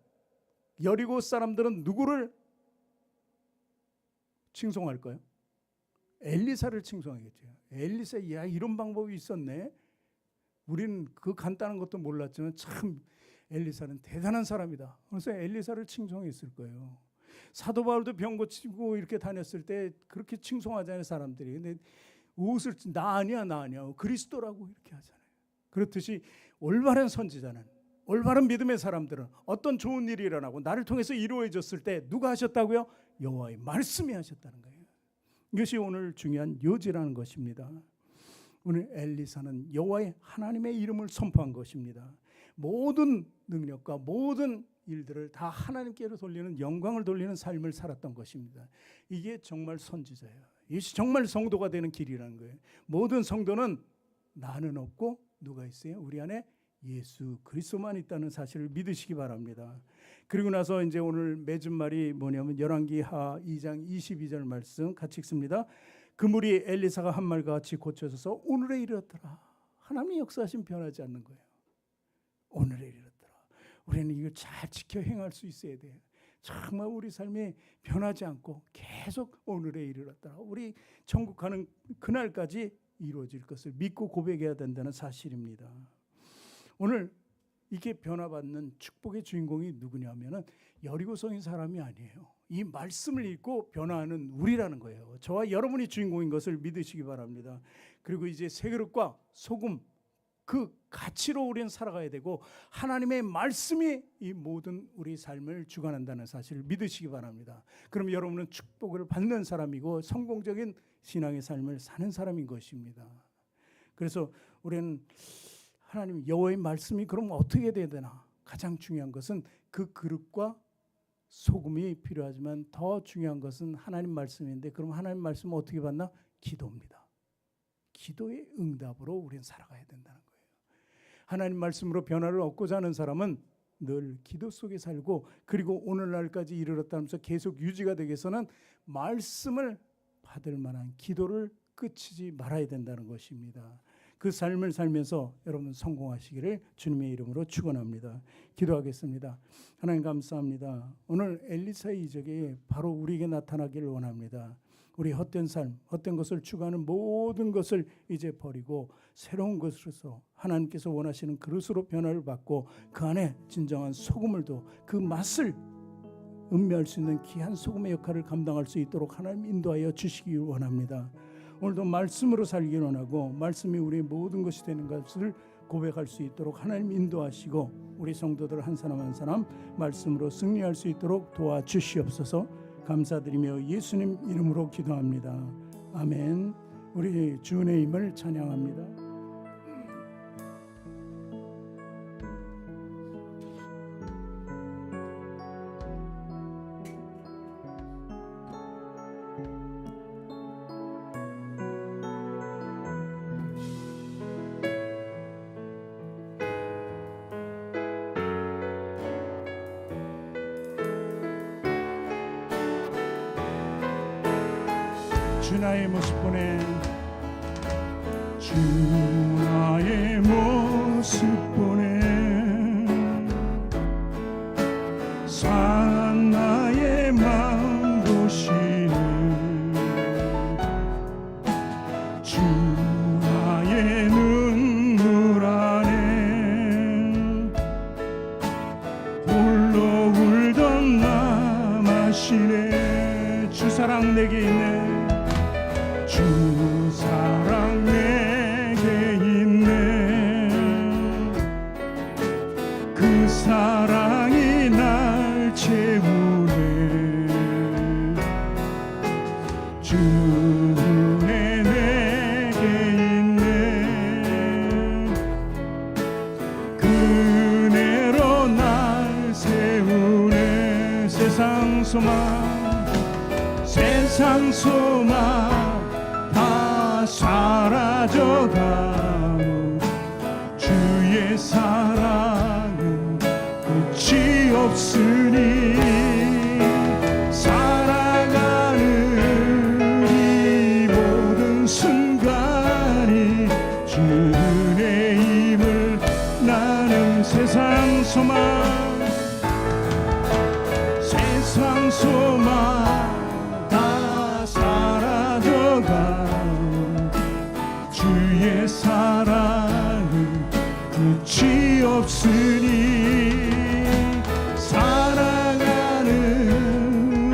여리고 사람들은 누구를 칭송할까요? 엘리사를 칭송하겠죠. 엘리사, 야, 이런 방법이 있었네. 우리는 그 간단한 것도 몰랐지만 참 엘리사는 대단한 사람이다. 그래서 엘리사를 칭송했을 거예요. 사도 바울도 병 고치고 이렇게 다녔을 때 그렇게 칭송하잖아요, 사람들이. 근데 옷을 나 아니야 그리스도라고 이렇게 하잖아요. 그렇듯이 올바른 선지자는, 올바른 믿음의 사람들은 어떤 좋은 일이 일어나고 나를 통해서 이루어졌을 때 누가 하셨다고요? 여호와의 말씀이 하셨다는 거예요. 이것이 오늘 중요한 요지라는 것입니다. 오늘 엘리사는 여호와의 하나님의 이름을 선포한 것입니다. 모든 능력과 모든 일들을 다 하나님께로 돌리는, 영광을 돌리는 삶을 살았던 것입니다. 이게 정말 선지자예요. 이것이 정말 성도가 되는 길이라는 거예요. 모든 성도는 나는 없고 누가 있어요? 우리 안에 예수 그리스도만 있다는 사실을 믿으시기 바랍니다. 그리고 나서 이제 오늘 맺은 말이 뭐냐면 열왕기하 2장 22절 말씀 같이 읽습니다. 그 물이 엘리사가 한 말과 같이 고쳐져서 오늘에 이르렀더라. 하나님의 역사하심 변하지 않는 거예요. 오늘에 이르렀더라. 우리는 이걸 잘 지켜 행할 수 있어야 돼요. 정말 우리 삶이 변하지 않고 계속 오늘에 이르렀더라. 우리 천국 가는 그날까지 이루어질 것을 믿고 고백해야 된다는 사실입니다. 오늘 이게 변화받는 축복의 주인공이 누구냐면은 여리고성인 사람이 아니에요. 이 말씀을 읽고 변화하는 우리라는 거예요. 저와 여러분이 주인공인 것을 믿으시기 바랍니다. 그리고 이제 새 그릇과 소금, 그 가치로 우리는 살아가야 되고 하나님의 말씀이 이 모든 우리 삶을 주관한다는 사실을 믿으시기 바랍니다. 그럼 여러분은 축복을 받는 사람이고 성공적인 신앙의 삶을 사는 사람인 것입니다. 그래서 우리는 하나님 여호와의 말씀이 그럼 어떻게 돼야 되나? 가장 중요한 것은 그 그릇과 소금이 필요하지만 더 중요한 것은 하나님 말씀인데, 그럼 하나님 말씀은 어떻게 받나? 기도입니다. 기도의 응답으로 우리는 살아가야 된다는 거예요. 하나님 말씀으로 변화를 얻고자 하는 사람은 늘 기도 속에 살고, 그리고 오늘날까지 이르렀다면서 계속 유지가 되기 위해서는 말씀을 받을 만한 기도를 끝이지 말아야 된다는 것입니다. 그 삶을 살면서 여러분 성공하시기를 주님의 이름으로 축원합니다. 기도하겠습니다. 하나님 감사합니다. 오늘 엘리사의 이적이 바로 우리에게 나타나기를 원합니다. 우리 헛된 삶, 헛된 것을 추구하는 모든 것을 이제 버리고 새로운 것으로서 하나님께서 원하시는 그릇으로 변화를 받고 그 안에 진정한 소금을 둬 그 맛을 음미할 수 있는 귀한 소금의 역할을 감당할 수 있도록 하나님 인도하여 주시기 원합니다. 오늘도 말씀으로 살기를 원하고 말씀이 우리의 모든 것이 되는 것을 고백할 수 있도록 하나님 인도하시고 우리 성도들 한 사람 한 사람 말씀으로 승리할 수 있도록 도와주시옵소서. 감사드리며 예수님 이름으로 기도합니다. 아멘. 우리 주의 힘을 찬양합니다. 주 나의 모습 보내 주 나의 모습 보내 산 나의 마음 보시네 주 나의 눈물 안에 홀로 울던 나 마시네 주 사랑 내게 있네 주 사랑 내게 있네 그 사랑이 날 채우네 주 은혜 내게 있네 그 은혜로 날 세우네 세상 소망 다 사라져가고 주의 사랑은 끝이 없으니 살아가는 이 모든 순간이 주의 힘을 나는 세상 소망 다 사라져가 주의 사랑은 끝이 없으니 살아가는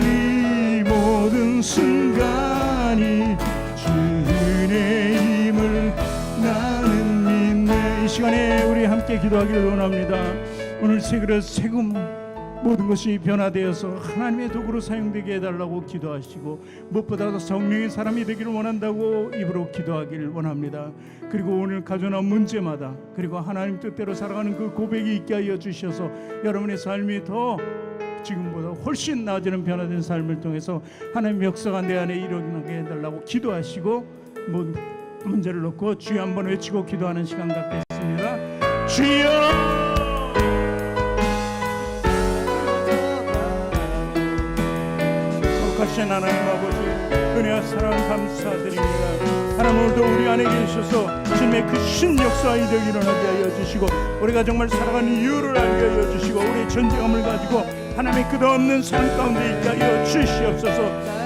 이 모든 순간이 주의 힘을 나는 믿네. 이 시간에 우리 함께 기도하기를 원합니다. 오늘 새 그릇 새금 모든 것이 변화되어서 하나님의 도구로 사용되게 해달라고 기도하시고 무엇보다도 성령의 사람이 되기를 원한다고 입으로 기도하기를 원합니다. 그리고 오늘 가져온 문제마다 그리고 하나님 뜻대로 살아가는 그 고백이 있게 하여 주셔서 여러분의 삶이 더 지금보다 훨씬 나아지는 변화된 삶을 통해서 하나님의 역사가 내 안에 일어나게 해달라고 기도하시고 문제를 놓고 주여 한번 외치고 기도하는 시간 갖겠습니다. 주여 하신 하나님 아버지 은혜와 사랑 감사드립니다. 하나님 오늘도 우리 안에 계셔서 주님의 그 신역사의 일을 일어나게 하여 주시고 우리가 정말 살아가는 이유를 알게 하여 주시고 우리의 전쟁함을 가지고 하나님의 끝없는 삶 가운데 있게 하여 주시옵소서.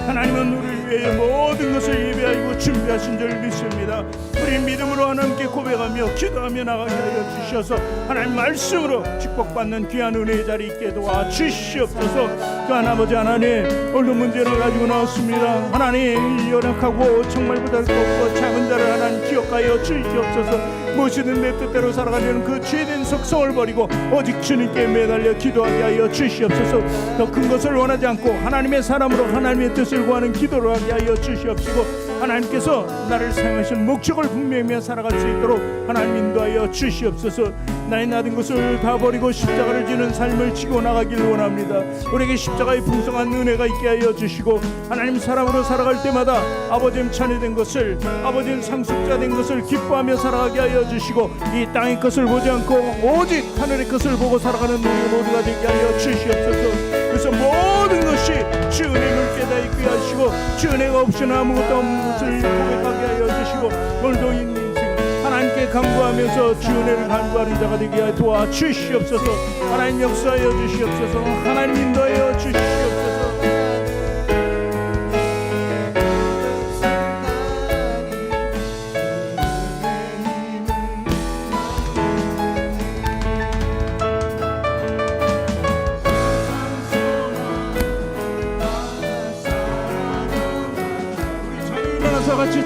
하나님은 우리를 위해 모든 것을 예배하고 준비하신 줄 믿습니다. 우리 믿음으로 하나님께 고백하며 기도하며 나가게 하여 주셔서 하나님 말씀으로 축복받는 귀한 은혜의 자리 있게 도와주시옵소서. 또한 아버지 하나님 오늘도 문제를 가지고 나왔습니다. 하나님 연약하고 정말 보잘것없고 작은 자를 하나님 기억하여 주시옵소서. 무엇이든 내 뜻대로 살아가려는 그 죄된 속성을 버리고 오직 주님께 매달려 기도하게 하여 주시옵소서. 더 큰 것을 원하지 않고 하나님의 사람으로 하나님의 뜻을 구하는 기도를 하게 하여 주시옵시고 하나님께서 나를 사용하신 목적을 분명히 살아갈 수 있도록 하나님 인도하여 주시옵소서. 나의 나된 것을 다 버리고 십자가를 지는 삶을 지고 나가기를 원합니다. 우리에게 십자가의 풍성한 은혜가 있게 하여 주시고 하나님 사람으로 살아갈 때마다 아버지의 찬이된 것을 아버지의 상속자 된 것을 기뻐하며 살아가게 하여 주시고 이 땅의 것을 보지 않고 오직 하늘의 것을 보고 살아가는 우리 모두가 되게 하여 주시옵소서. 그래서 모든 것이 주 은혜를 깨닫게 하시고 주 은혜가 없이는 아무것도 없는 것을 고백하게 하여 주시고 오늘도 이 인생 하나님께 간구하면서 주 은혜를 간구하는 자가 되게 하여 도와주시옵소서. 하나님 역사하여 주시옵소서. 하나님 인도하여 주시옵소서.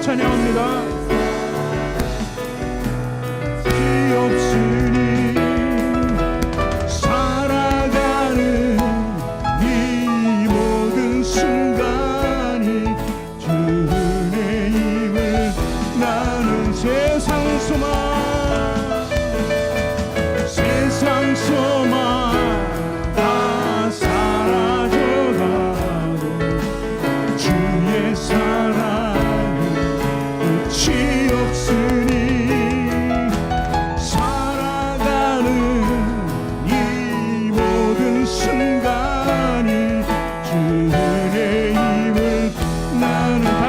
함께 찬양합니다. 없으니 살아가는 이 모든 순간이 주 은혜임을 나는 세상 소망 다 사라져가도 주의 사랑은 끝이 없으니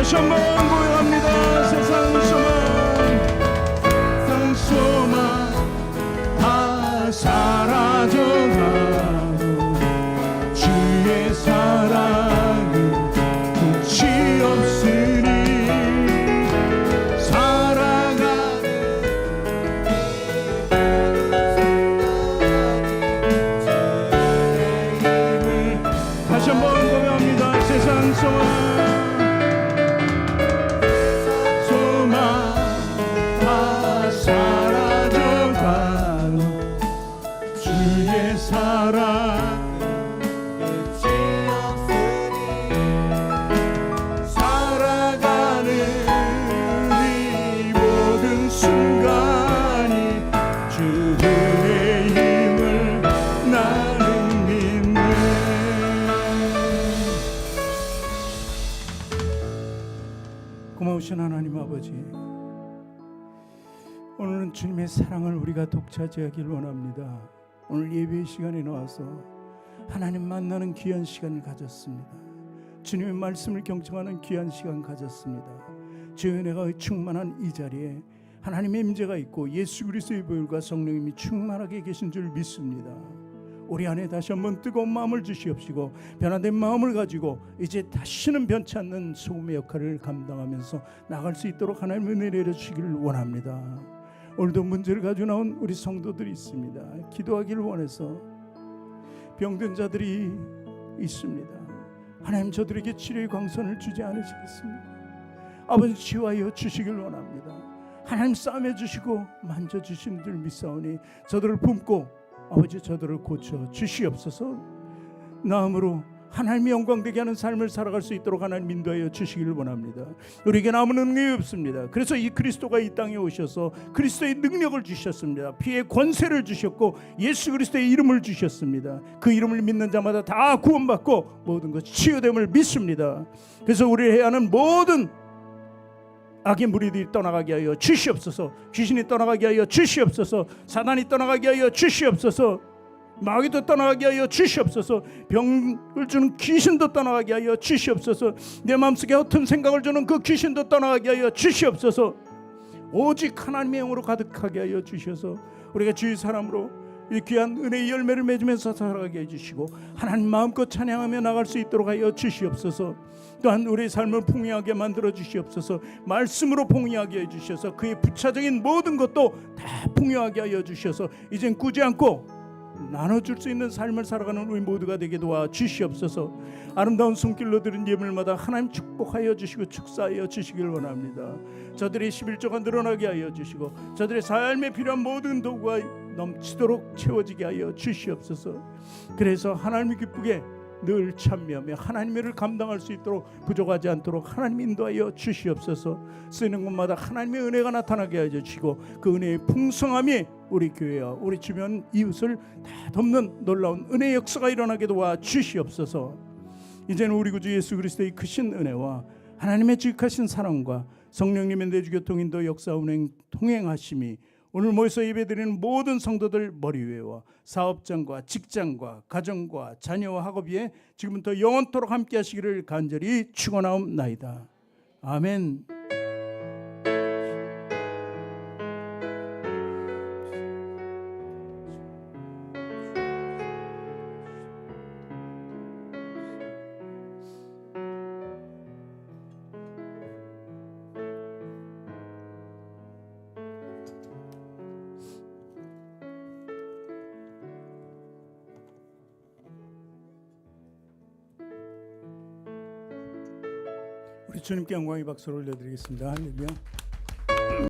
다시 한번 고백합니다. 세상 소망 다 사라져가도 주의 사랑은 끝이 없으니 살아가는 힘을 다시 한번 고백합니다. 세상 소망 고마우신 하나님 아버지, 오늘은 주님의 사랑을 우리가 독차지하길 원합니다. 오늘 예배 시간에 나와서 하나님 만나는 귀한 시간을 가졌습니다. 주님의 말씀을 경청하는 귀한 시간 가졌습니다. 주의 은혜가 충만한 이 자리에 하나님의 임재가 있고 예수 그리스도의 보혈과 성령님이 충만하게 계신 줄 믿습니다. 우리 안에 다시 한번 뜨거운 마음을 주시옵시고 변화된 마음을 가지고 이제 다시는 변치 않는 소금의 역할을 감당하면서 나갈 수 있도록 하나님의 은혜를 내려주시기를 원합니다. 오늘도 문제를 가지고 나온 우리 성도들이 있습니다. 기도하기를 원해서 병든 자들이 있습니다. 하나님 저들에게 치료의 광선을 주지 않으시겠습니까? 아버지 치유하여 주시길 원합니다. 하나님 싸매 주시고 만져주시는 줄 믿사오니 저들을 품고 아버지 저들을 고쳐 주시옵소서. 나음으로 하나님의 영광되게 하는 삶을 살아갈 수 있도록 하나님 인도하여 주시기를 원합니다. 우리에게 남은 능력이 없습니다. 그래서 이 그리스도가 이 땅에 오셔서 그리스도의 능력을 주셨습니다. 피의 권세를 주셨고 예수 그리스도의 이름을 주셨습니다. 그 이름을 믿는 자마다 다 구원받고 모든 것이 치유됨을 믿습니다. 그래서 우리 해야 하는 모든 악의 무리들이 떠나가게 하여 주시옵소서. 귀신이 떠나가게 하여 주시옵소서. 사단이 떠나가게 하여 주시옵소서. 마귀도 떠나가게 하여 주시옵소서. 병을 주는 귀신도 떠나가게 하여 주시옵소서. 내 마음속에 어떤 생각을 주는 그 귀신도 떠나가게 하여 주시옵소서. 오직 하나님의 영으로 가득하게 하여 주셔서 우리가 주의 사람으로 이 귀한 은혜의 열매를 맺으면서 살아가게 해주시고 하나님 마음껏 찬양하며 나갈 수 있도록 하여 주시옵소서. 또한 우리의 삶을 풍요하게 만들어 주시옵소서. 말씀으로 풍요하게 해주셔서 그의 부차적인 모든 것도 다 풍요하게 하여 주셔서 이젠 꾸지 않고 나눠줄 수 있는 삶을 살아가는 우리 모두가 되게 도와 주시옵소서. 아름다운 손길로 드린 예물마다 하나님 축복하여 주시고 축사하여 주시길 원합니다. 저들의 11조가 늘어나게 하여 주시고 저들의 삶에 필요한 모든 도구가 넘치도록 채워지게 하여 주시옵소서. 그래서 하나님이 기쁘게 늘 찬미하며 하나님의 일을 감당할 수 있도록 부족하지 않도록 하나님 인도하여 주시옵소서. 쓰는 곳마다 하나님의 은혜가 나타나게 하여 주시고 그 은혜의 풍성함이 우리 교회와 우리 주변 이웃을 다 덮는 놀라운 은혜의 역사가 일어나게 도와 주시옵소서. 이제는 우리 구주 예수 그리스도의 크신 은혜와 하나님의 지극하신 사랑과 성령님의 내주교통 인도 역사 운행 통행하심이 오늘 모여서 예배드리는 모든 성도들 머리 위에와 사업장과 직장과 가정과 자녀와 학업 위에 지금부터 영원토록 함께 하시기를 간절히 축원하옵나이다. 아멘. 우리 주님께 영광의 박수를 올려드리겠습니다. 할렐루야.